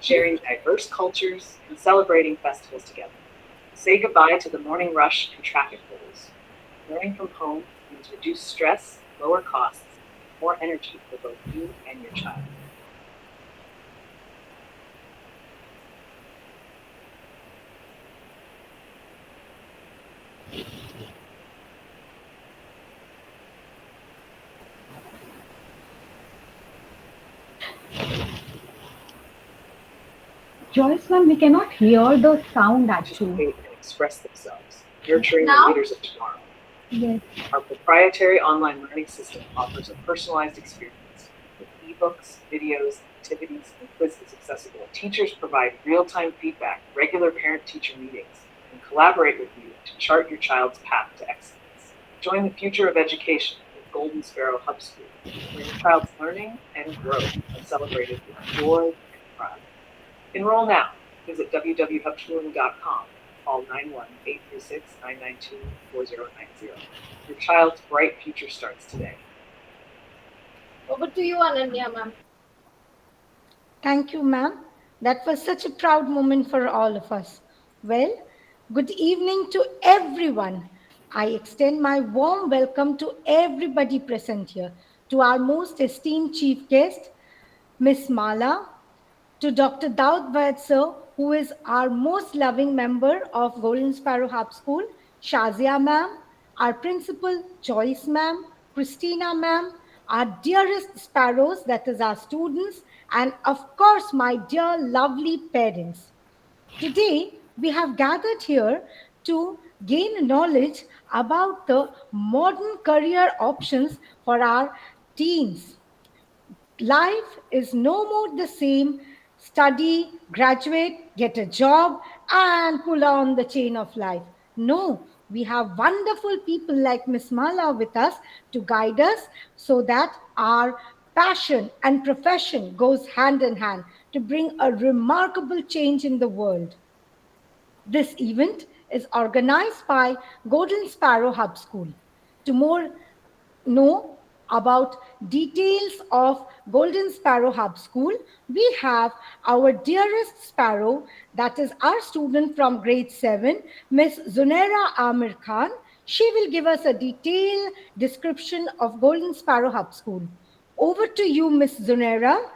sharing diverse cultures and celebrating festivals together. Say goodbye to the morning rush and traffic rules. Learning from home means reduced stress, lower costs, more energy for both you and your child. Joyce, ma'am, we cannot hear the sound actually. Participate and express themselves, nurturing the Now? leaders of tomorrow. Yes. Our proprietary online learning system offers a personalized experience with ebooks, videos, activities, and quizzes accessible. Teachers provide real-time feedback, regular parent-teacher meetings, and collaborate with you to chart your child's path to excellence. Join the future of education with Golden Sparrow Hub School, where your child's learning and growth are celebrated with joy and pride. Enroll now. Visit www.hubschooling.com. Call 91836-992-4090. Your child's bright future starts today. Over to you, Ananya, ma'am. Thank you, ma'am. That was such a proud moment for all of us. Well, good evening to everyone. I extend my warm welcome to everybody present here, to our most esteemed chief guest, Miss Mala, to Dr. DawoodVaid sir, who is our most loving member of Golden Sparrow Hub School, Shazia ma'am, our principal Joyce ma'am, Christina ma'am, our dearest sparrows, that is our students, and of course my dear lovely parents. Today, we have gathered here to gain knowledge about the modern career options for our teens. Life is no more the same study, graduate, get a job, and pull on the chain of life. No, we have wonderful people like Miss Mala with us to guide us so that our passion and profession goes hand in hand to bring a remarkable change in the world. This event is organized by Golden Sparrow Hub School. To more know about details of Golden Sparrow Hub School, we have our dearest sparrow, that is our student from grade 7, Miss Zunaira Amir Khan. She will give us a detailed description of Golden Sparrow Hub School. Over to you, Miss Zunaira.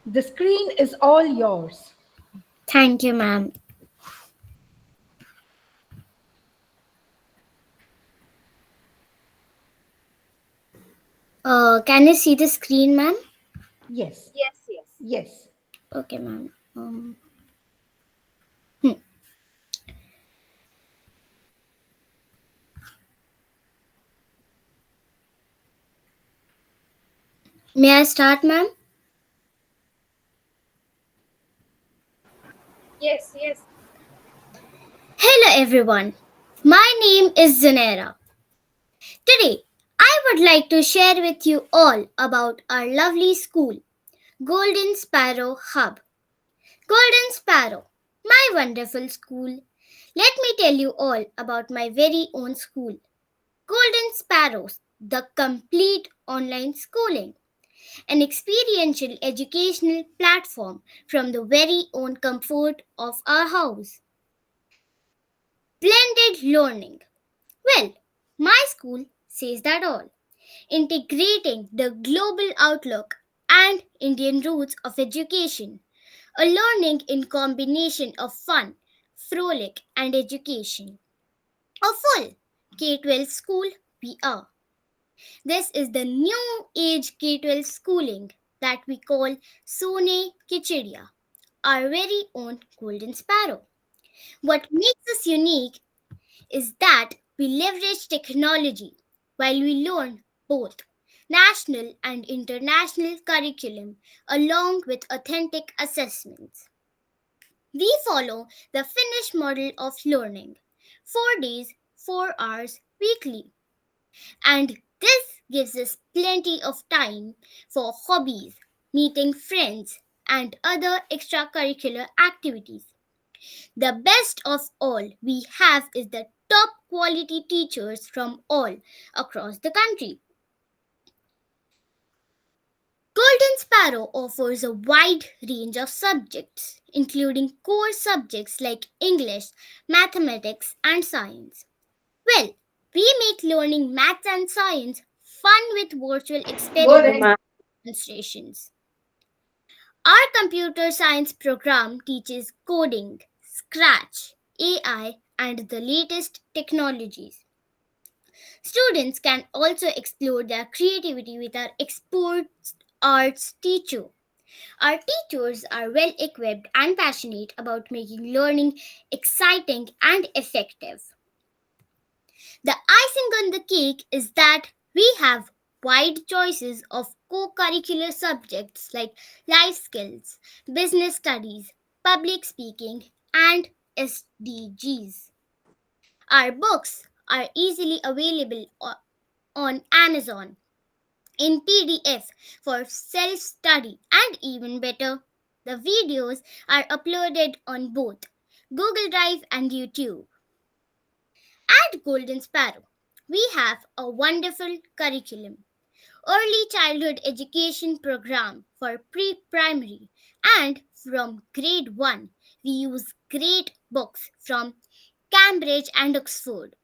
The screen is all yours. Thank you, ma'am. Can you see the screen, ma'am? Yes. Yes. Yes. Okay, ma'am. May I start, ma'am? Yes. Hello, everyone. My name is Zunaira. Today, I would like to share with you all about our lovely school, Golden Sparrow Hub. Golden Sparrow, my wonderful school. Let me tell you all about my very own school, Golden Sparrows, the complete online schooling, an experiential educational platform from the very own comfort of our house. Blended learning. Well, my school says that all. Integrating the global outlook and Indian roots of education. A learning in combination of fun, frolic, and education. A full K-12 school we are. This is the new age K-12 schooling that we call Sone Kichidia, our very own Golden Sparrow. What makes us unique is that we leverage technology while we learn both national and international curriculum along with authentic assessments. We follow the Finnish model of learning 4 days, 4 hours weekly. And this gives us plenty of time for hobbies, meeting friends, and other extracurricular activities. The best of all we have is the top quality teachers from all across the country. Golden Sparrow offers a wide range of subjects, including core subjects like English, mathematics, and science. Well, we make learning maths and science fun with virtual experiments and demonstrations. Our computer science program teaches coding, Scratch, AI, and the latest technologies. Students can also explore their creativity with our expert arts teacher. Our teachers are well equipped and passionate about making learning exciting and effective. The icing on the cake is that we have wide choices of co curricular subjects like life skills, business studies, public speaking, and SDGs. Our books are easily available on Amazon in PDF for self study, and even better, the videos are uploaded on both Google Drive and YouTube. At Golden Sparrow, we have a wonderful curriculum. Early childhood education program for pre-primary, and from grade 1 we use great books from Cambridge and Oxford.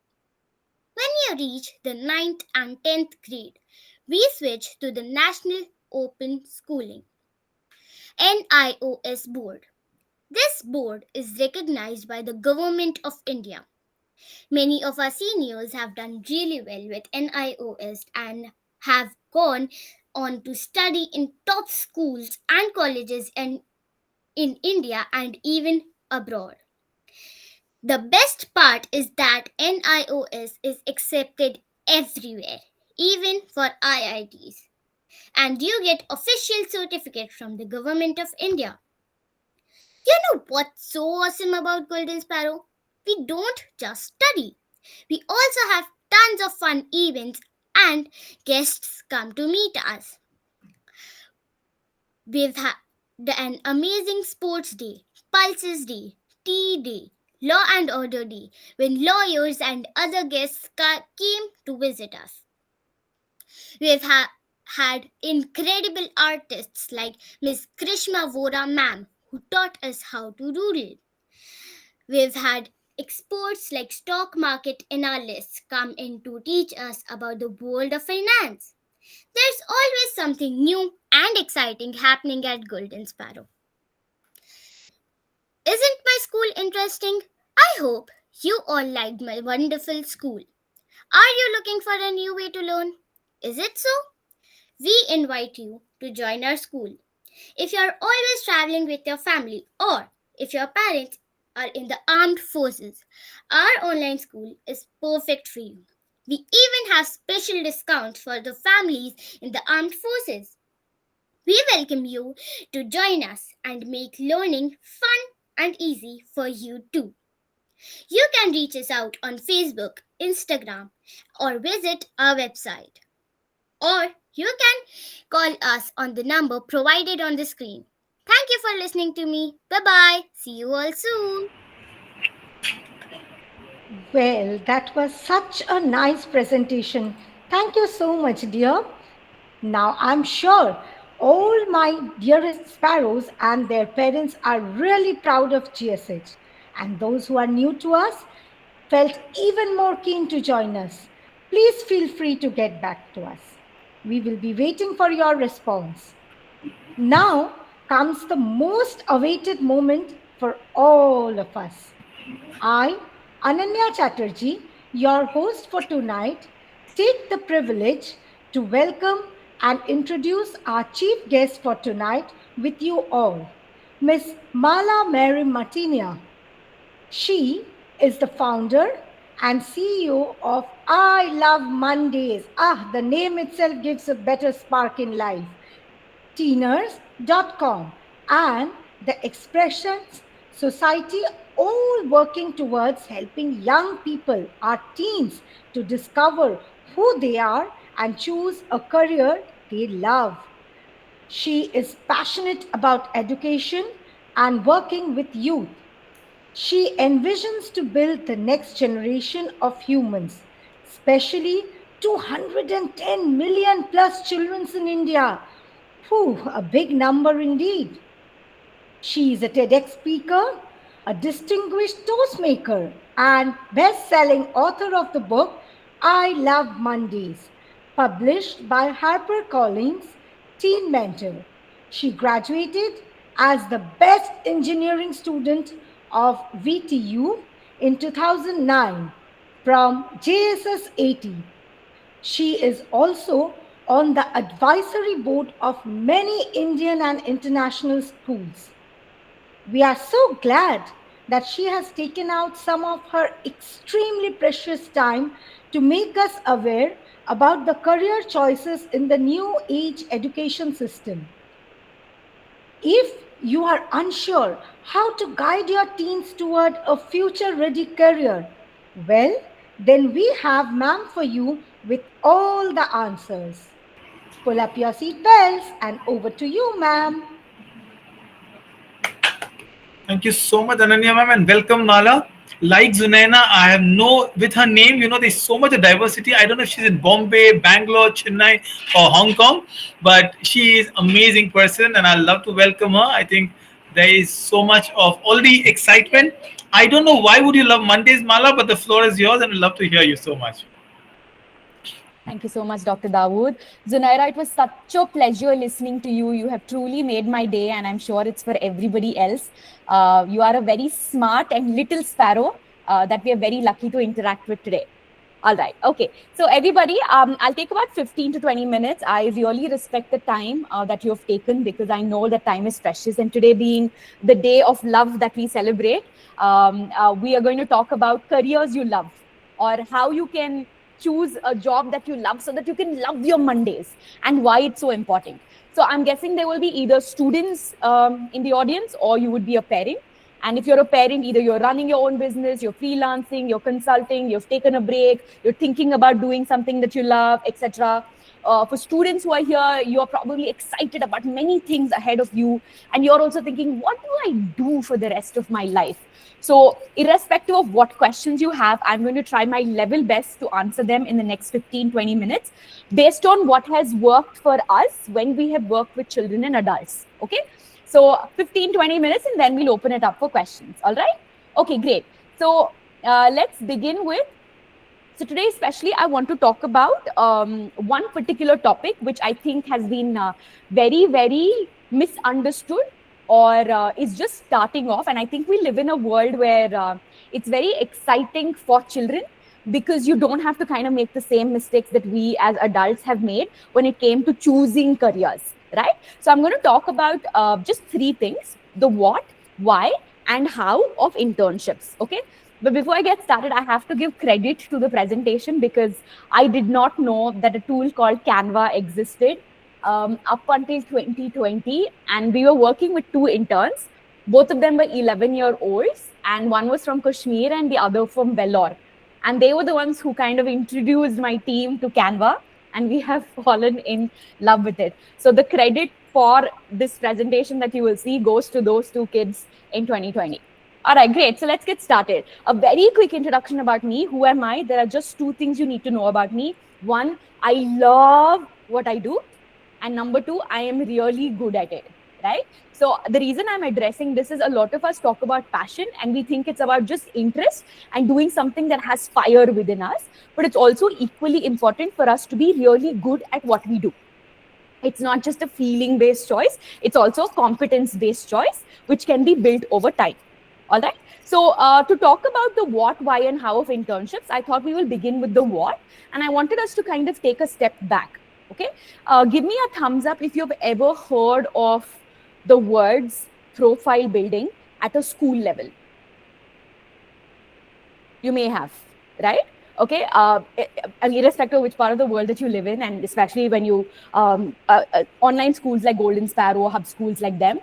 When you reach the ninth and 10th grade, we switch to the National Open Schooling NIOS board. This board is recognized by the Government of India. Many of our seniors have done really well with NIOS and have gone on to study in top schools and colleges in India and even abroad. The best part is that NIOS is accepted everywhere, even for IITs, and you get official certificate from the Government of India. You know what's so awesome about Golden Sparrow? We don't just study. We also have tons of fun events and guests come to meet us. We've had an amazing sports day, Pulses Day, Tea Day, Law and Order Day, when lawyers and other guests came to visit us. We've had incredible artists like Miss Krishma Vora ma'am, who taught us how to doodle. We've had experts like stock market analysts come in to teach us about the world of finance. There's always something new and exciting happening at Golden Sparrow. Isn't my school interesting? I hope you all liked my wonderful school. Are you looking for a new way to learn? Is it so? We invite you to join our school. If you're always traveling with your family, or if your parents are in the armed forces, our online school is perfect for you. We even have special discounts for the families in the armed forces. We welcome you to join us and make learning fun and easy for you too. You can reach us out on Facebook, Instagram, or visit our website. Or you can call us on the number provided on the screen. Thank you for listening to me. Bye bye. See you all soon. Well, that was such a nice presentation. Thank you so much, dear. Now, I'm sure all my dearest sparrows and their parents are really proud of GSH. And those who are new to us felt even more keen to join us. Please feel free to get back to us. We will be waiting for your response. Now comes the most awaited moment for all of us. I, Ananya Chatterjee, your host for tonight, take the privilege to welcome and introduce our chief guest for tonight with you all, Miss Mala Mary Martina. She is the founder and CEO of I Love Mondays. The name itself gives a better spark in life. Teeners.com and the Expressions Society, all working towards helping young people, our teens, to discover who they are and choose a career they love. She is passionate about education and working with youth. She envisions to build the next generation of humans, especially 210 million plus children in India. Whew, a big number indeed. She is a TEDx speaker, a distinguished toast maker, and best-selling author of the book I Love Mondays, published by HarperCollins Teen Mentor. She graduated as the best engineering student of VTU in 2009 from JSS 80. She is also on the advisory board of many Indian and international schools. We are so glad that she has taken out some of her extremely precious time to make us aware about the career choices in the new age education system. If you are unsure how to guide your teens toward a future ready career, well, then we have ma'am for you with all the answers. Pull up your seat belts and over to you, ma'am. Thank you so much, Ananya ma'am, and welcome, Nala. Like Zunaina, I have no, with her name, there's so much diversity. I don't know if she's in Bombay, Bangalore, Chennai, or Hong Kong, but she is amazing person, and I love to welcome her. I think there is so much of already excitement. I don't know why would you love Mondays, Mala, but the floor is yours, and I'd love to hear you so much. Thank you so much, Dr. Dawood. Zunaira, it was such a pleasure listening to you. You have truly made my day, and I'm sure it's for everybody else. You are a very smart and little sparrow that we are very lucky to interact with today. All right. Okay. So everybody, I'll take about 15 to 20 minutes. I really respect the time that you have taken because I know that time is precious. And today being the day of love that we celebrate, we are going to talk about careers you love or how you can choose a job that you love so that you can love your Mondays and why it's so important. So I'm guessing there will be either students in the audience or you would be a parent. And if you're a parent, either you're running your own business, you're freelancing, you're consulting, you've taken a break, you're thinking about doing something that you love, etc. For students who are here, you're probably excited about many things ahead of you. And you're also thinking, what do I do for the rest of my life? So irrespective of what questions you have, I'm going to try my level best to answer them in the next 15, 20 minutes based on what has worked for us when we have worked with children and adults. Okay. So 15, 20 minutes and then we'll open it up for questions. All right. Okay, great. So let's begin with, so today especially I want to talk about one particular topic which I think has been very, very misunderstood or is just starting off. And I think we live in a world where it's very exciting for children because you don't have to kind of make the same mistakes that we as adults have made when it came to choosing careers, right? So I'm going to talk about just three things: the what, why, and how of internships, okay? But before I get started, I have to give credit to the presentation because I did not know that a tool called Canva existed up until 2020, and we were working with two interns. Both of them were 11-year-olds, and one was from Kashmir and the other from Vellore. And they were the ones who kind of introduced my team to Canva, and we have fallen in love with it. So the credit for this presentation that you will see goes to those two kids in 2020. All right, great. So let's get started. A very quick introduction about me. Who am I? There are just two things you need to know about me. One, I love what I do. And number two, I am really good at it, right? So the reason I'm addressing this is a lot of us talk about passion and we think it's about just interest and doing something that has fire within us. But it's also equally important for us to be really good at what we do. It's not just a feeling-based choice. It's also a competence-based choice, which can be built over time. All right. So to talk about the what, why, and how of internships, I thought we will begin with the what. And I wanted us to kind of take a step back. Okay, give me a thumbs up if you've ever heard of the words profile building at a school level. You may have, right? Okay, irrespective of which part of the world that you live in, and especially when you online schools like Golden Sparrow, hub schools like them,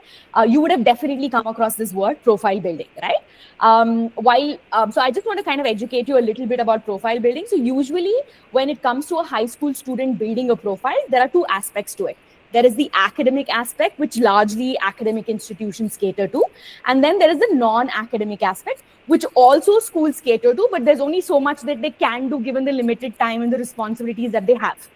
you would have definitely come across this word profile building, right? So I just want to kind of educate you a little bit about profile building. So usually when it comes to a high school student building a profile, there are two aspects to it. There is the academic aspect, which largely academic institutions cater to. And then there is the non-academic aspect, which also schools cater to, but there's only so much that they can do given the limited time and the responsibilities that they have.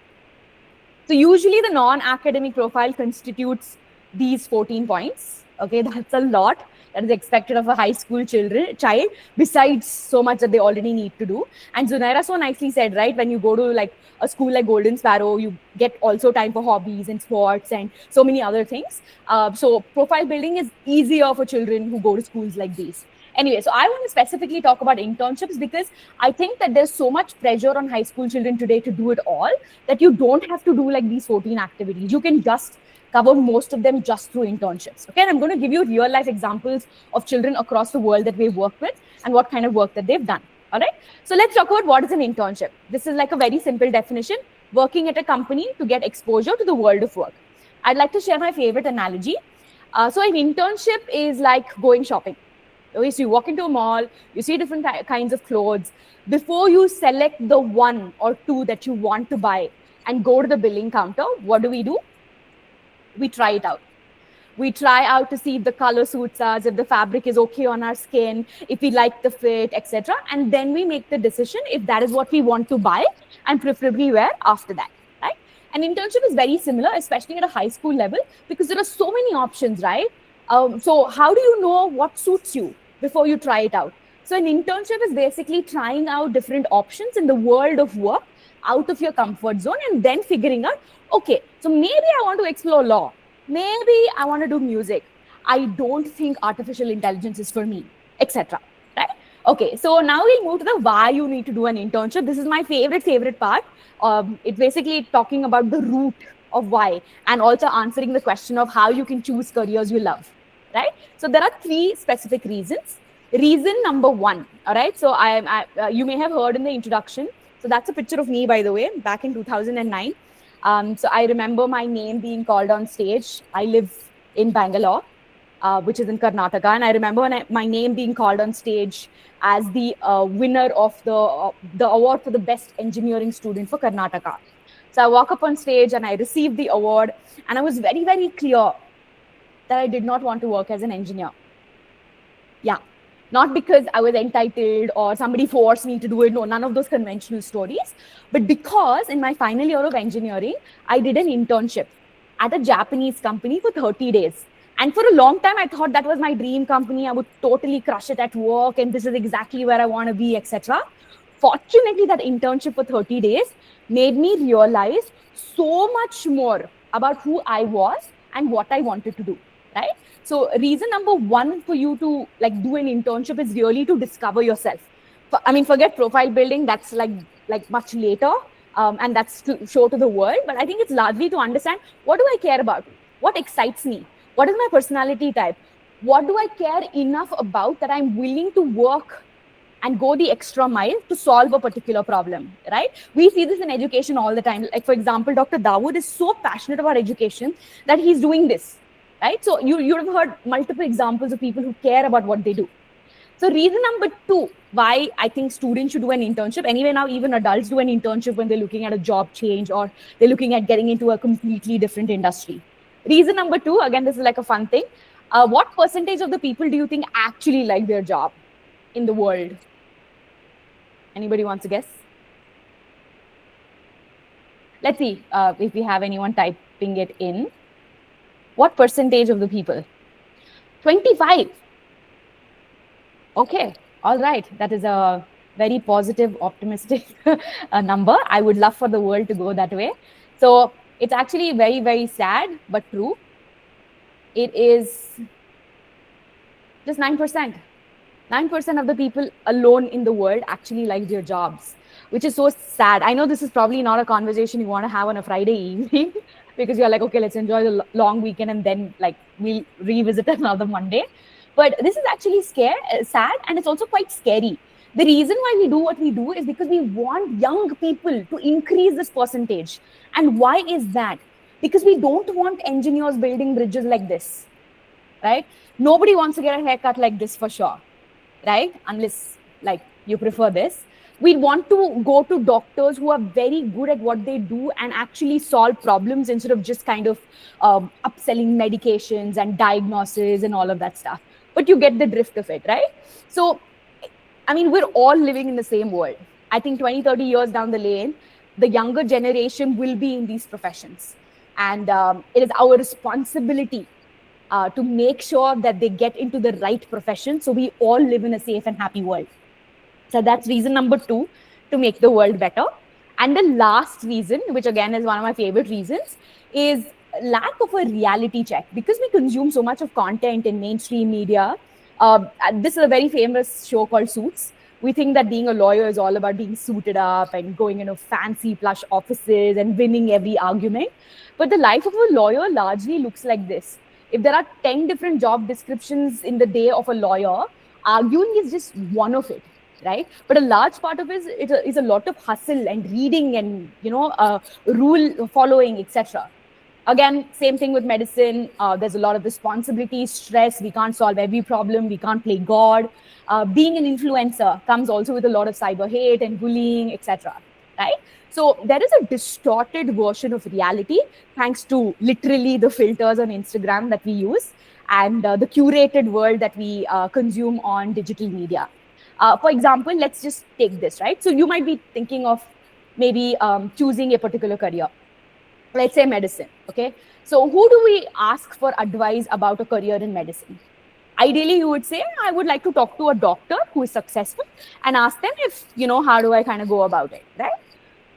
So usually the non-academic profile constitutes these 14 points. Okay, that's a lot that is expected of a high school child, besides so much that they already need to do. And Zunaira so nicely said, right, when you go to like a school like Golden Sparrow, you get also time for hobbies and sports and so many other things. So profile building is easier for children who go to schools like these. Anyway, so I want to specifically talk about internships because I think that there's so much pressure on high school children today to do it all that you don't have to do like these 14 activities. You can just cover most of them just through internships. Okay, and I'm going to give you real life examples of children across the world that we've worked with and what kind of work that they've done. All right, so let's talk about what is an internship. This is like a very simple definition: working at a company to get exposure to the world of work. I'd like to share my favorite analogy. So an internship is like going shopping. Okay, so you walk into a mall, you see different kinds of clothes. Before you select the one or two that you want to buy and go to the billing counter, what do? We try it out. We try out to see if the color suits us, if the fabric is okay on our skin, if we like the fit, etc. And then we make the decision if that is what we want to buy and preferably wear after that, right? An internship is very similar, especially at a high school level, because there are so many options, right? So how do you know what suits you before you try it out? So an internship is basically trying out different options in the world of work out of your comfort zone and then figuring out, okay, so maybe I want to explore law. Maybe I want to do music. I don't think artificial intelligence is for me, etc. Right? Okay, so now we'll move to the why you need to do an internship. This is my favorite part. It's basically talking about the root of why and also answering the question of how you can choose careers you love, right? So there are 3 specific reasons. Reason number 1, all right? So you may have heard in the introduction. So that's a picture of me, by the way, back in 2009. So I remember my name being called on stage. I live in Bangalore, which is in Karnataka. And I remember my name being called on stage as the winner of the award for the best engineering student for Karnataka. So I walk up on stage and I received the award. And I was very, very clear that I did not want to work as an engineer. Yeah. Not because I was entitled or somebody forced me to do it. No, none of those conventional stories. But because in my final year of engineering, I did an internship at a Japanese company for 30 days. And for a long time, I thought that was my dream company. I would totally crush it at work and this is exactly where I want to be, etc. Fortunately, that internship for 30 days made me realize so much more about who I was and what I wanted to do, right? So reason number 1 for you to like do an internship is really to discover yourself. I mean, forget profile building. That's like much later. And that's to show to the world. But I think it's largely to understand, what do I care about? What excites me? What is my personality type? What do I care enough about that I'm willing to work and go the extra mile to solve a particular problem, right? We see this in education all the time. Like, for example, Dr. Dawood is so passionate about education that he's doing this, right? So you have heard multiple examples of people who care about what they do. So reason number 2, why I think students should do an internship. Anyway, now even adults do an internship when they're looking at a job change or they're looking at getting into a completely different industry. Reason number 2, again, this is like a fun thing. What percentage of the people do you think actually like their job in the world? Anybody wants to guess? Let's see if we have anyone typing it in. What percentage of the people? 25. Okay, all right. That is a very positive, optimistic number. I would love for the world to go that way. So it's actually very, very sad, but true. It is just 9%. 9% of the people alone in the world actually like their jobs, which is so sad. I know this is probably not a conversation you want to have on a Friday evening because you're like, okay, let's enjoy the long weekend and then like we'll revisit another Monday. But this is actually sad, and it's also quite scary. The reason why we do what we do is because we want young people to increase this percentage. And why is that? Because we don't want engineers building bridges like this, right? Nobody wants to get a haircut like this for sure, right? Unless like you prefer this. We want to go to doctors who are very good at what they do and actually solve problems instead of just kind of upselling medications and diagnosis and all of that stuff. But you get the drift of it, right? So, I mean, we're all living in the same world. I think 20, 30 years down the lane, the younger generation will be in these professions. And it is our responsibility to make sure that they get into the right profession so we all live in a safe and happy world. So that's reason number 2, to make the world better. And the last reason, which again is one of my favorite reasons, is lack of a reality check. Because we consume so much of content in mainstream media. This is a very famous show called Suits. We think that being a lawyer is all about being suited up and going into fancy plush offices and winning every argument. But the life of a lawyer largely looks like this. If there are 10 different job descriptions in the day of a lawyer, arguing is just one of it, right? But a large part of it is a lot of hustle and reading and, rule following, etc. Again, same thing with medicine. There's a lot of responsibility, stress. We can't solve every problem. We can't play God. Being an influencer comes also with a lot of cyber hate and bullying, etc. Right? So there is a distorted version of reality thanks to literally the filters on Instagram that we use and the curated world that we consume on digital media. For example, let's just take this, right? So you might be thinking of maybe choosing a particular career. Let's say medicine, okay? So who do we ask for advice about a career in medicine? Ideally, you would say, I would like to talk to a doctor who is successful and ask them if, how do I kind of go about it, right?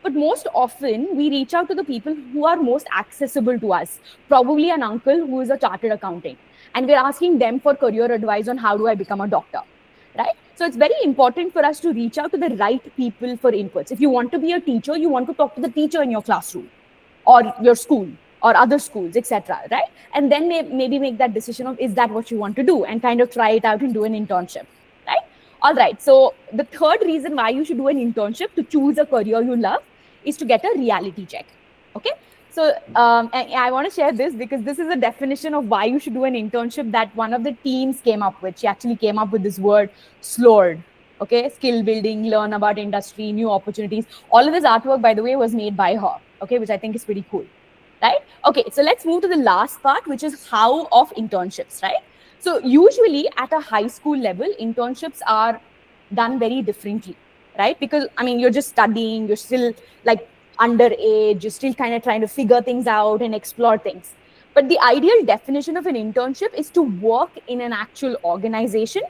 But most often, we reach out to the people who are most accessible to us, probably an uncle who is a chartered accountant. And we're asking them for career advice on how do I become a doctor, right? So it's very important for us to reach out to the right people for inputs. If you want to be a teacher, you want to talk to the teacher in your classroom or your school or other schools, etc., right? And then maybe make that decision of, is that what you want to do? And kind of try it out and do an internship, right? All right, so the third reason why you should do an internship to choose a career you love is to get a reality check, okay? So I want to share this because this is a definition of why you should do an internship that one of the teams came up with. She actually came up with this word, SLORD, okay? Skill building, learn about industry, new opportunities. All of this artwork, by the way, was made by her, okay? Which I think is pretty cool, right? Okay, so let's move to the last part, which is how of internships, right? So usually at a high school level, internships are done very differently, right? Because, you're just studying, you're still like underage, you're still kind of trying to figure things out and explore things. But the ideal definition of an internship is to work in an actual organization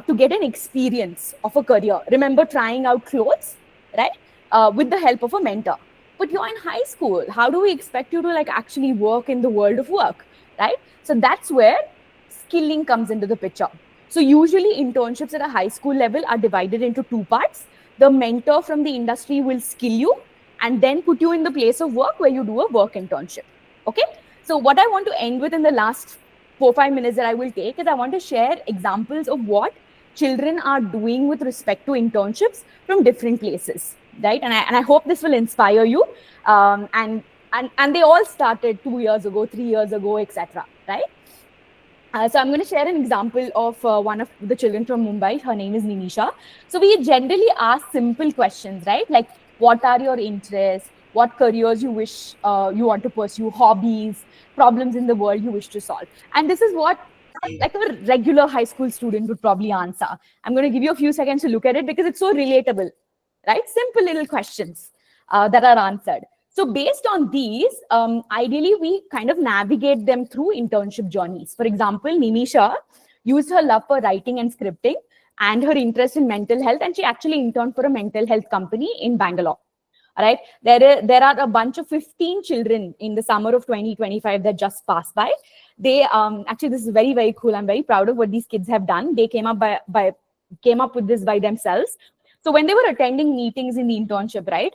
to get an experience of a career. Remember trying out clothes, right? With the help of a mentor. But you're in high school. How do we expect you to actually work in the world of work, right? So that's where skilling comes into the picture. So usually internships at a high school level are divided into 2 parts. The mentor from the industry will skill you and then put you in the place of work where you do a work internship, okay? So what I want to end with in the last 4-5 minutes that I will take is I want to share examples of what children are doing with respect to internships from different places, right? And I hope this will inspire you. And they all started 2 years ago, 3 years ago, etc., right? So I'm going to share an example of one of the children from Mumbai. Her name is Nimisha. So we generally ask simple questions, right? Like, what are your interests? What careers you wish you want to pursue? Hobbies, problems in the world you wish to solve. And this is what like a regular high school student would probably answer. I'm going to give you a few seconds to look at it because it's so relatable, right? Simple little questions that are answered. So based on these, ideally, we kind of navigate them through internship journeys. For example, Nimisha used her love for writing and scripting and her interest in mental health, and she actually interned for a mental health company in Bangalore. All right, there are a bunch of 15 children in the summer of 2025 that just passed by. They actually, this is very, very cool. I'm very proud of what these kids have done. They came up with this by themselves. So when they were attending meetings in the internship, right,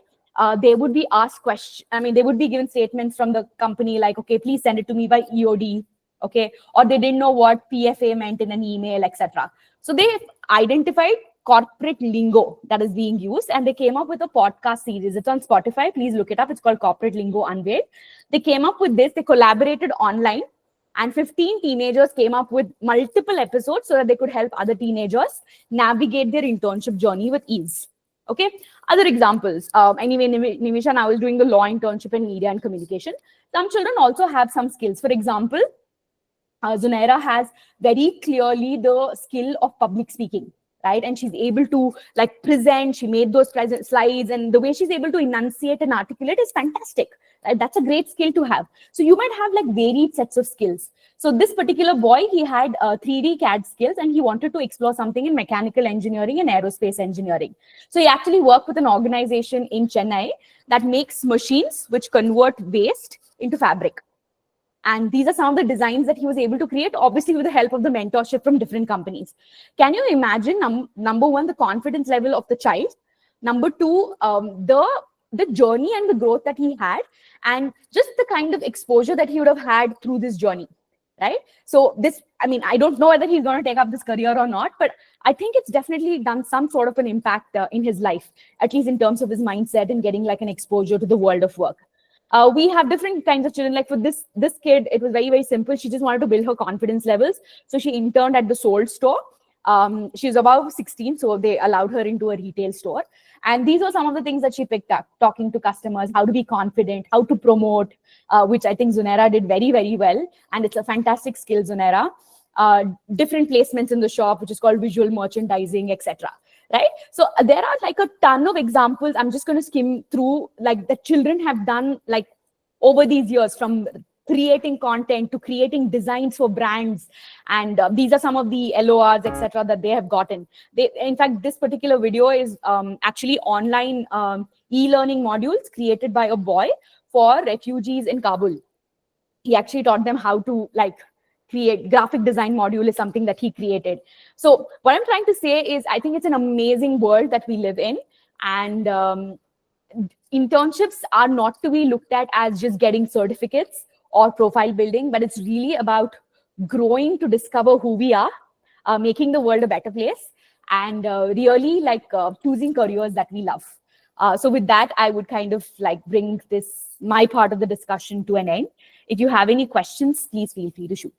they would be asked questions. They would be given statements from the company like, okay, please send it to me by EOD, okay, or they didn't know what PFA meant in an email, etc. So they identified corporate lingo that is being used, and they came up with a podcast series. It's on Spotify. Please look it up. It's called Corporate Lingo Unveiled. They came up with this. They collaborated online, and 15 teenagers came up with multiple episodes so that they could help other teenagers navigate their internship journey with ease. Okay. Other examples. Anyway, Nimisha now is doing the law internship in media and communication. Some children also have some skills. For example, Zunaira has very clearly the skill of public speaking. right? And she's able to like present, she made those slides, and the way she's able to enunciate and articulate is fantastic, right? That's a great skill to have. So you might have like varied sets of skills. So this particular boy, he had 3D CAD skills, and he wanted to explore something in mechanical engineering and aerospace engineering. So he actually worked with an organization in Chennai that makes machines which convert waste into fabric. And these are some of the designs that he was able to create, obviously with the help of the mentorship from different companies. Can you imagine, number one, the confidence level of the child? Number two, the journey and the growth that he had, and just the kind of exposure that he would have had through this journey, right? So this, I mean, I don't know whether he's going to take up this career or not, but I think it's definitely done some sort of an impact in his life, at least in terms of his mindset and getting like an exposure to the world of work. We have different kinds of children. Like for this kid, it was very, very simple. She just wanted to build her confidence levels. So she interned at the Sold store. She's above 16, so they allowed her into a retail store. And these are some of the things that she picked up, talking to customers, how to be confident, how to promote, which I think Zunaira did very, very well. And it's a fantastic skill, Zunaira. Different placements in the shop, which is called visual merchandising, etc. Right? So there are like a ton of examples. I'm just going to skim through, like the children have done like over these years, from creating content to creating designs for brands. And these are some of the LORs, etc., that they have gotten. In fact, this particular video is actually online e-learning modules created by a boy for refugees in Kabul. He actually taught them how to like create graphic design module is something that he created. So what I'm trying to say is, I think it's an amazing world that we live in, and internships are not to be looked at as just getting certificates or profile building, but it's really about growing to discover who we are, making the world a better place, and really like choosing careers that we love. So with that, I would kind of like bring my part of the discussion to an end. If you have any questions, please feel free to shoot,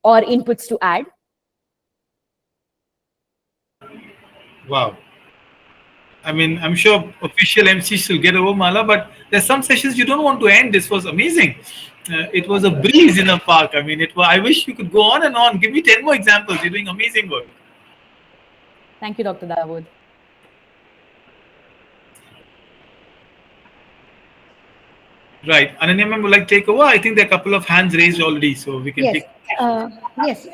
or inputs to add. Wow. I mean, I'm sure official MCs will get over, Mala, but there's some sessions you don't want to end. This was amazing. It was a breeze in a park. I mean, I wish you could go on and on. Give me 10 more examples. You're doing amazing work. Thank you, Dr. Dawood. Right. Ananya ma'am would like to take over. I think there are a couple of hands raised already, so we can take. Yes.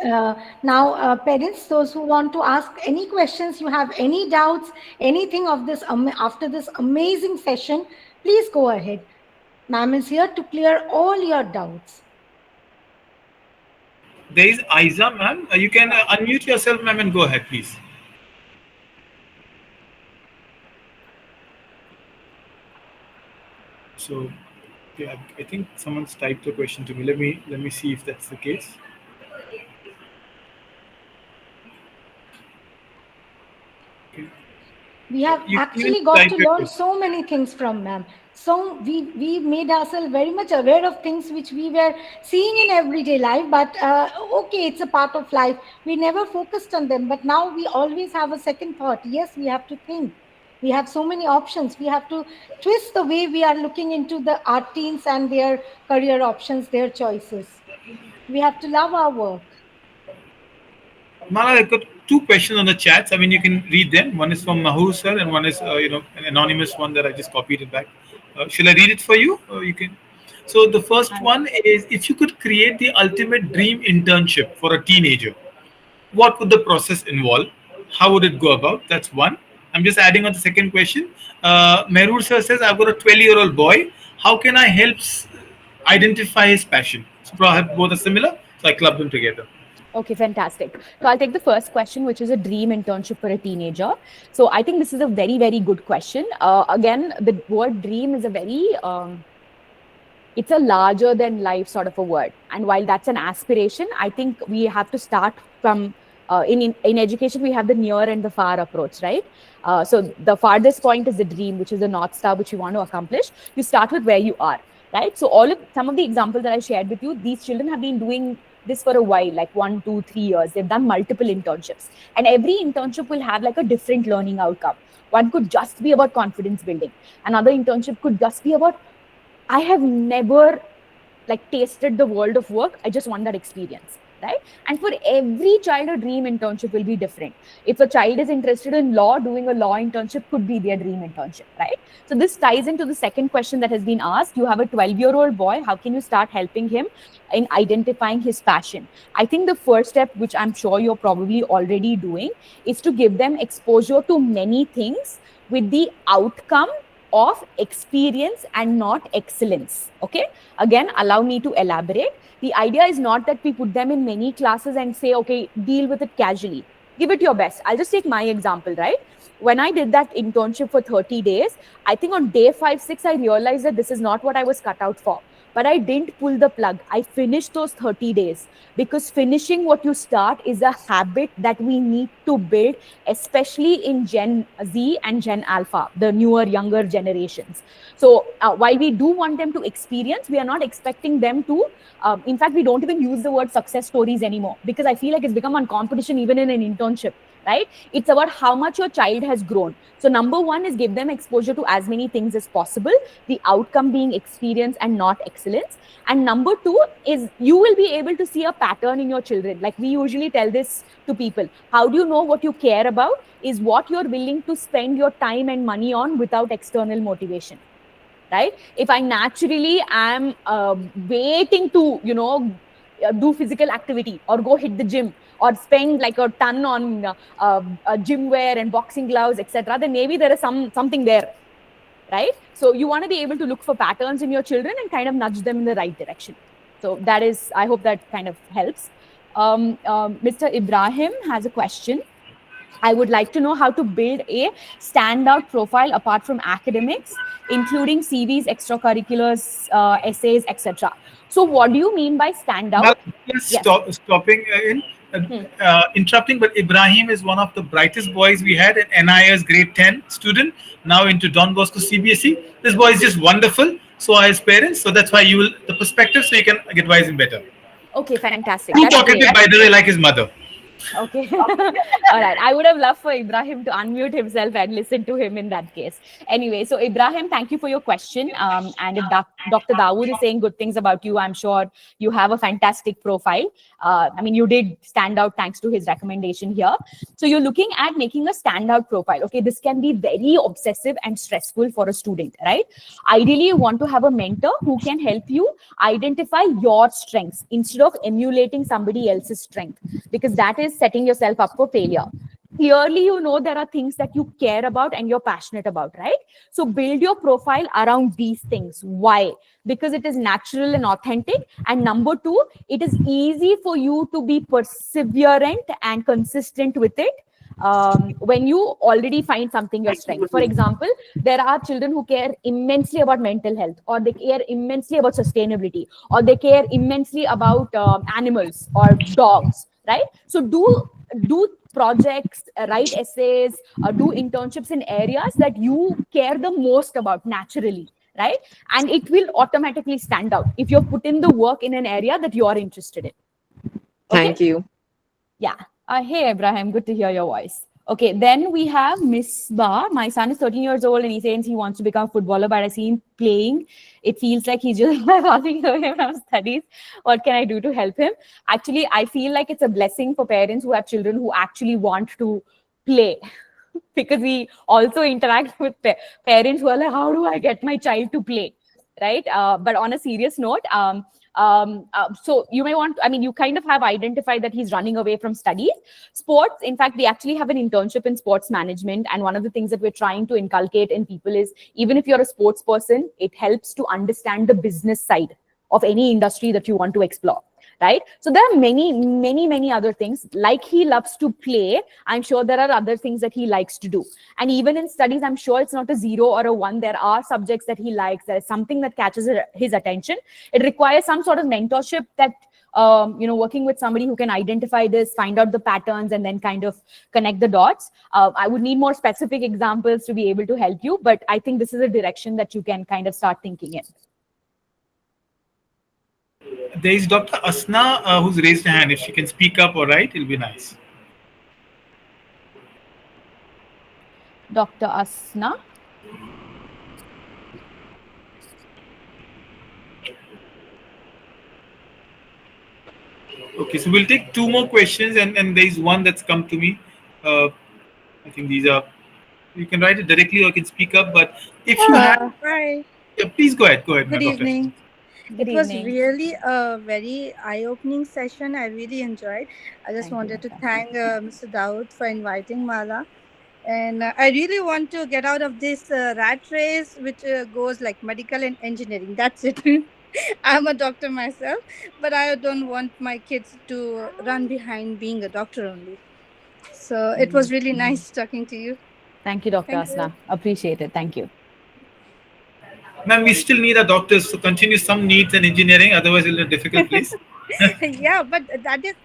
Now, parents, those who want to ask any questions, you have any doubts, anything of this after this amazing session, please go ahead. Ma'am is here to clear all your doubts. There is Aiza, ma'am. You can unmute yourself, ma'am, and go ahead, please. So, yeah, I think someone's typed a question to me. Let me see if that's the case. Okay. We have actually got to learn so many things from ma'am. So we made ourselves very much aware of things which we were seeing in everyday life, but okay, it's a part of life. We never focused on them, but now we always have a second thought. Yes, we have to think. We have so many options. We have to twist the way we are looking into our teens and their career options, their choices. We have to love our work. Mala, I got two questions on the chats. I mean, you can read them. One is from Mahur sir, and one is an anonymous one that I just copied it back. Shall I read it for you? You can. So the first one is, if you could create the ultimate dream internship for a teenager, what would the process involve? How would it go about? That's one. I'm just adding on the second question. Mehrur sir says, I've got a 12-year-old boy. How can I help identify his passion? So perhaps both are similar, so I club them together. Okay, fantastic. So I'll take the first question, which is a dream internship for a teenager. So I think this is a very, very good question. Again, the word dream is a very, it's a larger than life sort of a word. And while that's an aspiration, I think we have to start from, in education, we have the near and the far approach, right? So the farthest point is the dream, which is the North Star, which you want to accomplish. You start with where you are, right? So some of the examples that I shared with you, these children have been doing this for a while, like 1, 2, 3 years. They've done multiple internships, and every internship will have like a different learning outcome. One could just be about confidence building. Another internship could just be about, I have never like tasted the world of work. I just want that experience, right? And for every child, a dream internship will be different. If a child is interested in law, doing a law internship could be their dream internship, right? So this ties into the second question that has been asked. You have a 12-year-old boy. How can you start helping him in identifying his passion? I think the first step, which I'm sure you're probably already doing, is to give them exposure to many things with the outcome of experience and not excellence. Okay, again, allow me to elaborate. The idea is not that we put them in many classes and say, okay, deal with it casually, give it your best. I'll just take my example, right? When I did that internship for 30 days, I think on day 5, 6, I realized that this is not what I was cut out for. But I didn't pull the plug. I finished those 30 days, because finishing what you start is a habit that we need to build, especially in Gen Z and Gen Alpha, the newer, younger generations. So while we do want them to experience, we are not expecting them to, in fact, we don't even use the word success stories anymore, because I feel like it's become a competition even in an internship, right? It's about how much your child has grown. So number one is give them exposure to as many things as possible, the outcome being experience and not excellence. And number two is you will be able to see a pattern in your children. Like we usually tell this to people. How do you know what you care about? Is what you're willing to spend your time and money on without external motivation, right? If I naturally am waiting to, do physical activity or go hit the gym or spend like a ton on gym wear and boxing gloves, etc., then maybe there is something there, right? So you want to be able to look for patterns in your children and kind of nudge them in the right direction. So that is, I hope that kind of helps. Mr. Ibrahim has a question. I would like to know how to build a standout profile apart from academics, including CVs, extracurriculars, essays, etc. So what do you mean by standout? Now, just Yes. stopping interrupting, but Ibrahim is one of the brightest boys we had in NIS grade 10 student, now into Don Bosco CBSE. This boy is just wonderful. So are his parents. So that's why you will, the perspective, so you can advise him better. Okay, fantastic. Too That's great. talkative, by the way, like his mother. Okay. All right. I would have loved for Ibrahim to unmute himself and listen to him in that case. Anyway, so Ibrahim, thank you for your question. And if Dr. Dawood is saying good things about you, I'm sure you have a fantastic profile. I mean, you did stand out thanks to his recommendation here. So you're looking at making a standout profile. Okay, this can be very obsessive and stressful for a student, right? Ideally, you want to have a mentor who can help you identify your strengths instead of emulating somebody else's strength, because that is setting yourself up for failure. Clearly, you know there are things that you care about and you're passionate about, right? So build your profile around these things. Why? Because it is natural and authentic. And number two, it is easy for you to be perseverant and consistent with it. When you already find something your strength. For example, there are children who care immensely about mental health, or they care immensely about sustainability, or they care immensely about animals or dogs, right? So do projects, write essays, do internships in areas that you care the most about naturally, right? And it will automatically stand out if you've put in the work in an area that you are interested in. Okay? Thank you. Yeah. Hey, Abraham, good to hear your voice. Okay, then we have Miss Ba. My son is 13 years old and he says he wants to become a footballer, but I see him playing. It feels like he's just running away from studies. What can I do to help him? Actually, I feel like it's a blessing for parents who have children who actually want to play. Because we also interact with parents who are like, how do I get my child to play? Right? But on a serious note, so you may want, I mean, you kind of have identified that he's running away from studies. Sports, in fact, we actually have an internship in sports management. And one of the things that we're trying to inculcate in people is, even if you're a sports person, it helps to understand the business side of any industry that you want to explore. Right? So there are many other things. Like he loves to play, I'm sure there are other things that he likes to do. And even in studies, I'm sure it's not a 0 or a 1. There are subjects that he likes. There is something that catches his attention. It requires some sort of mentorship that, working with somebody who can identify this, find out the patterns, and then kind of connect the dots. I would need more specific examples to be able to help you, but I think this is a direction that you can kind of start thinking in. There is Dr. Asna who's raised a hand. If she can speak up, all right, it'll be nice. Dr. Asna. Okay, so we'll take two more questions, and there is one that's come to me. Uh, I think these are, you can write it directly or you can speak up. But if you have, Hi, yeah, please go ahead. Go ahead, good my doctor. evening. Good It was evening. really a very eye-opening session. I really enjoyed. I just Thank you, wanted to doctor. thank Mr. Dawood for inviting Mala. And I really want to get out of this rat race, which goes like medical and engineering. That's it. I'm a doctor myself, but I don't want my kids to run behind being a doctor only. So it was really nice talking to you. Thank you, Dr. Thank you. Asna. Appreciate it. Thank you. Ma'am, we still need our doctors to continue some needs in engineering, otherwise, it's a difficult place. Yeah, but that is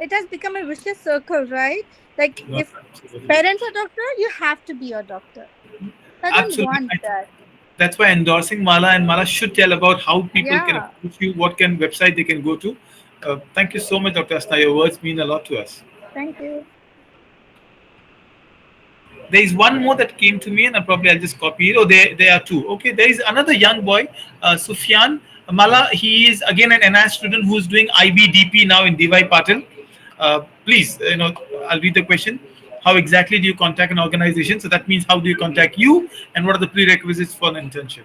it has become a vicious circle, right? Like No, if absolutely. parents are doctor, you have to be a doctor. I don't Absolutely. want that. That's why endorsing Mala, and Mala should tell about how people can Yeah, approach you, what can website they can go to. Thank you so much, Dr. Asna. Your words mean a lot to us. thank you. There is one more that came to me, and I'll just copy it. Oh, there are two. Okay, there is another young boy, Sufyan Mala. He is again an NIS student who's doing IBDP now in DY Patil. Please, I'll read the question. How exactly do you contact an organization? So that means how do you contact you, and what are the prerequisites for an internship?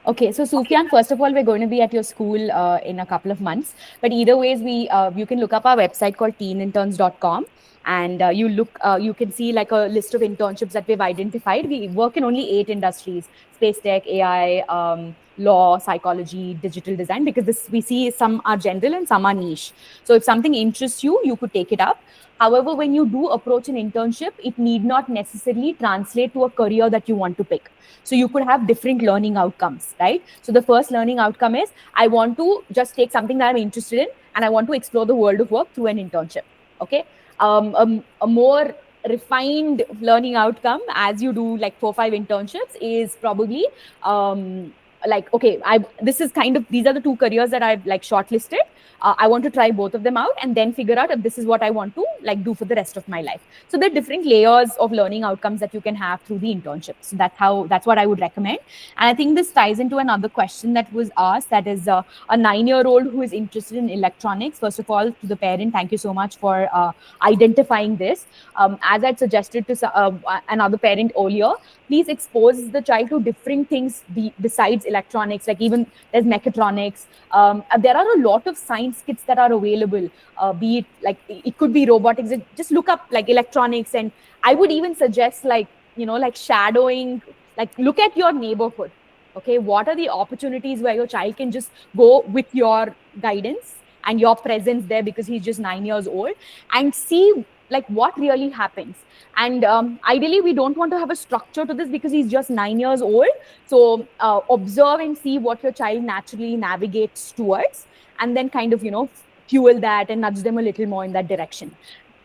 Okay, so Sufyan, first of all, we're going to be at your school in a couple of months. But either ways, you can look up our website called teeninterns.com, and you can see like a list of internships that we've identified. We work in only 8 industries: space tech, AI, law, psychology, digital design, because we see some are general and some are niche. So if something interests you, you could take it up. However, when you do approach an internship, it need not necessarily translate to a career that you want to pick. So you could have different learning outcomes, right? So the first learning outcome is I want to just take something that I'm interested in and I want to explore the world of work through an internship. Okay. A more refined learning outcome as you do like 4-5 internships is probably like, okay, this is kind of, these are the 2 careers that I've like shortlisted. I want to try both of them out and then figure out if this is what I want to like do for the rest of my life. So there are different layers of learning outcomes that you can have through the internship. So that's what I would recommend. And I think this ties into another question that was asked, that is a 9-year-old who is interested in electronics. First of all, to the parent, thank you so much for identifying this. As I'd suggested to another parent earlier, please expose the child to different things besides electronics, like even there's mechatronics. There are a lot of science kits that are available, be it like it could be robotics. Just look up like electronics, and I would even suggest like shadowing, like look at your neighborhood. Okay, what are the opportunities where your child can just go with your guidance and your presence there, because he's just 9 years old, and see like what really happens. And ideally we don't want to have a structure to this because he's just 9 years old. So observe and see what your child naturally navigates towards, and then kind of fuel that and nudge them a little more in that direction.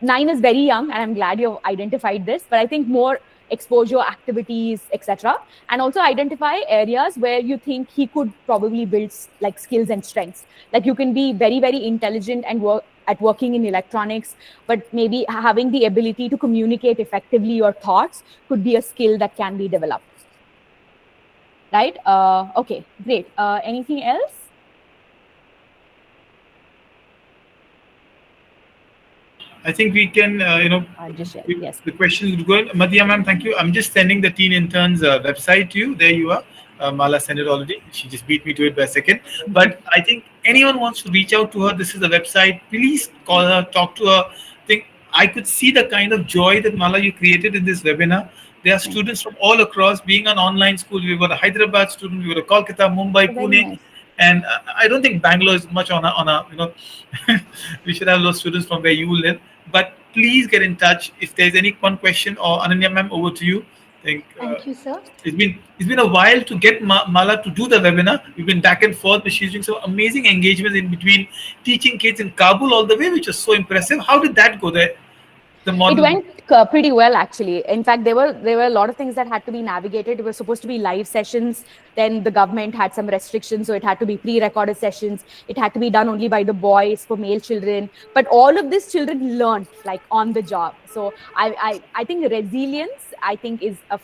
9 is very young, and I'm glad you've identified this, but I think more exposure, activities, etc., and also identify areas where you think he could probably build like skills and strengths. Like you can be very, very intelligent and working in electronics, but maybe having the ability to communicate effectively your thoughts could be a skill that can be developed. Right? Okay, great. Anything else? I think we can, Just share. Yes. the questions would go in. Madhya ma'am, thank you. I'm just sending the Teen Interns website to you. There you are. Mala sent it already. She just beat me to it by a second. But I think anyone wants to reach out to her, this is the website. Please call her, talk to her. I could see the kind of joy that Mala you created in this webinar. There are students from all across. Being an online school, we got a Hyderabad student, we got a Kolkata, Mumbai, Pune. Nice. And I don't think Bangalore is much on a we should have those students from where you live. But please get in touch if there's any one question. Or Ananya ma'am, over to you. Thank you, sir. It's been a while to get Mala to do the webinar. We've been back and forth, but she's doing some amazing engagements in between, teaching kids in Kabul all the way, which was so impressive. How did that go there? The model. It went pretty well, actually. In fact, there were a lot of things that had to be navigated. It was supposed to be live sessions. Then the government had some restrictions, so it had to be pre-recorded sessions. It had to be done only by the boys for male children. But all of these children learned like on the job. So I think resilience, I think, is a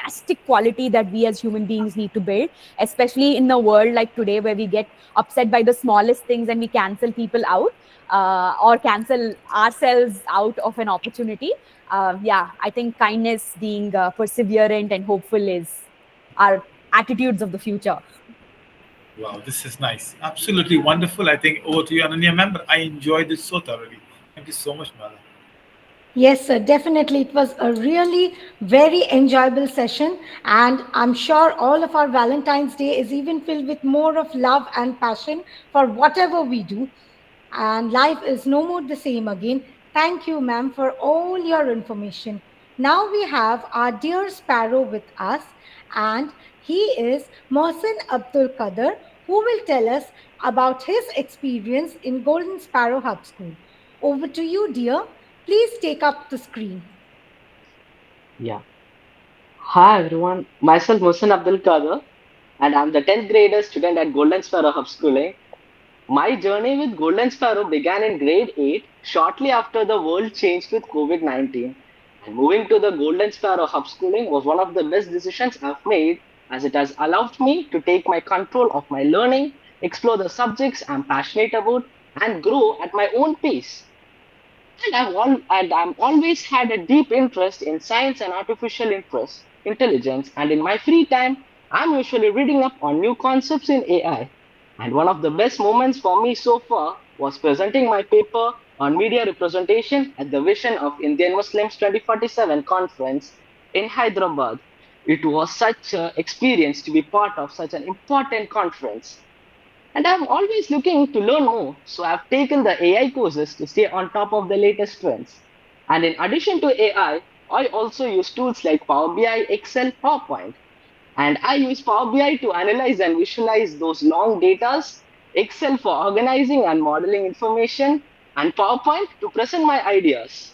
fantastic quality that we as human beings need to build, especially in a world like today where we get upset by the smallest things and we cancel people out, or cancel ourselves out of an opportunity. Yeah, I think kindness, being perseverant and hopeful is our attitudes of the future. Wow, this is nice. Absolutely wonderful. I think over to you, Ananya ma'am. But I enjoyed this so thoroughly. Thank you so much, Mala. Yes, sir, definitely. It was a really very enjoyable session, and I'm sure all of our Valentine's Day is even filled with more of love and passion for whatever we do. And life is no more the same again. Thank you, ma'am, for all your information. Now we have our dear Sparrow with us, and he is Mohsin Abdul Qadir, who will tell us about his experience in Golden Sparrow Hub School. Over to you, dear. Please take up the screen. Yeah. Hi everyone. Myself Mohsen Abdul Kader, and I'm the 10th grader student at Golden Sparrow Hub Schooling. My journey with Golden Sparrow began in grade 8, shortly after the world changed with COVID 19. And moving to the Golden Sparrow Hub Schooling was one of the best decisions I've made, as it has allowed me to take my control of my learning, explore the subjects I'm passionate about, and grow at my own pace. And I've always had a deep interest in science and intelligence. And in my free time, I'm usually reading up on new concepts in AI. And one of the best moments for me so far was presenting my paper on media representation at the Vision of Indian Muslims 2047 conference in Hyderabad. It was such an experience to be part of such an important conference. And I'm always looking to learn more, so I've taken the AI courses to stay on top of the latest trends. And in addition to AI, I also use tools like Power BI, Excel, PowerPoint. And I use Power BI to analyze and visualize those long datas, Excel for organizing and modeling information, and PowerPoint to present my ideas.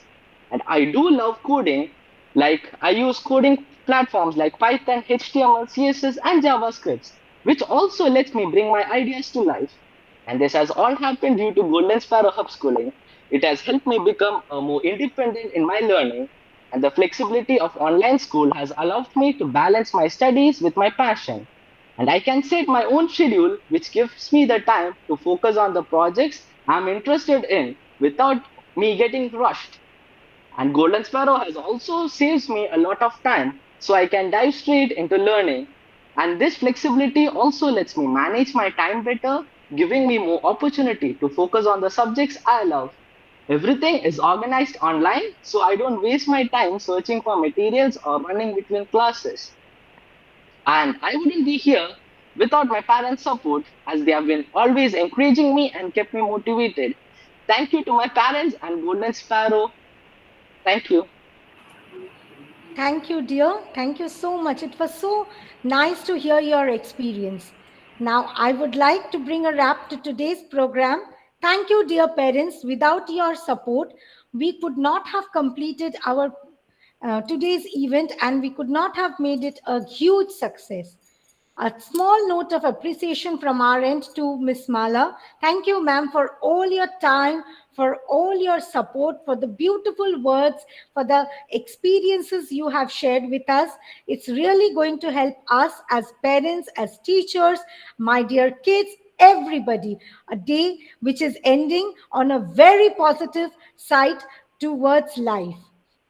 And I do love coding, like I use coding platforms like Python, HTML, CSS, and JavaScript, which also lets me bring my ideas to life. And this has all happened due to Golden Sparrow Hub Schooling. It has helped me become more independent in my learning, and the flexibility of online school has allowed me to balance my studies with my passion. And I can set my own schedule, which gives me the time to focus on the projects I'm interested in without me getting rushed. And Golden Sparrow has also saves me a lot of time, so I can dive straight into learning. And this flexibility also lets me manage my time better, giving me more opportunity to focus on the subjects I love. Everything is organized online, so I don't waste my time searching for materials or running between classes. And I wouldn't be here without my parents' support, as they have been always encouraging me and kept me motivated. Thank you to my parents and Golden Sparrow. Thank you. Thank you, dear. Thank you so much. It was so nice to hear your experience. Now, I would like to bring a wrap to today's program. Thank you, dear parents. Without your support, we could not have completed our today's event, and we could not have made it a huge success. A small note of appreciation from our end to Miss Mala. Thank you, ma'am, for all your time, for all your support, for the beautiful words, for the experiences you have shared with us. It's really going to help us as parents, as teachers, my dear kids, everybody. A day which is ending on a very positive side towards life.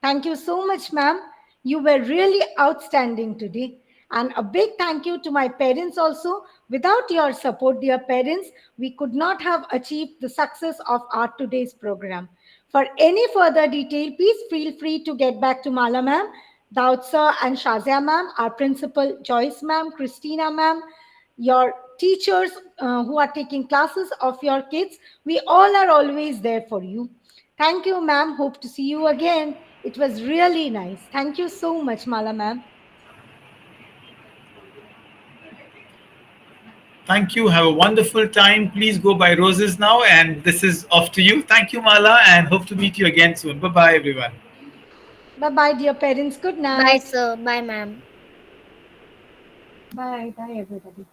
Thank you so much, ma'am. You were really outstanding today. And a big thank you to my parents also. Without your support, dear parents, we could not have achieved the success of our today's program. For any further detail, please feel free to get back to Mala ma'am, Daud sir and Shazia ma'am, our principal Joyce ma'am, Christina ma'am, your teachers who are taking classes of your kids. We all are always there for you. Thank you, ma'am. Hope to see you again. It was really nice. Thank you so much, Mala ma'am. Thank you. Have a wonderful time. Please go buy roses now. And this is off to you. Thank you, Mala, and hope to meet you again soon. Bye bye, everyone. Bye bye, dear parents. Good Bye, night. sir. Bye, ma'am. Bye. Bye, everybody.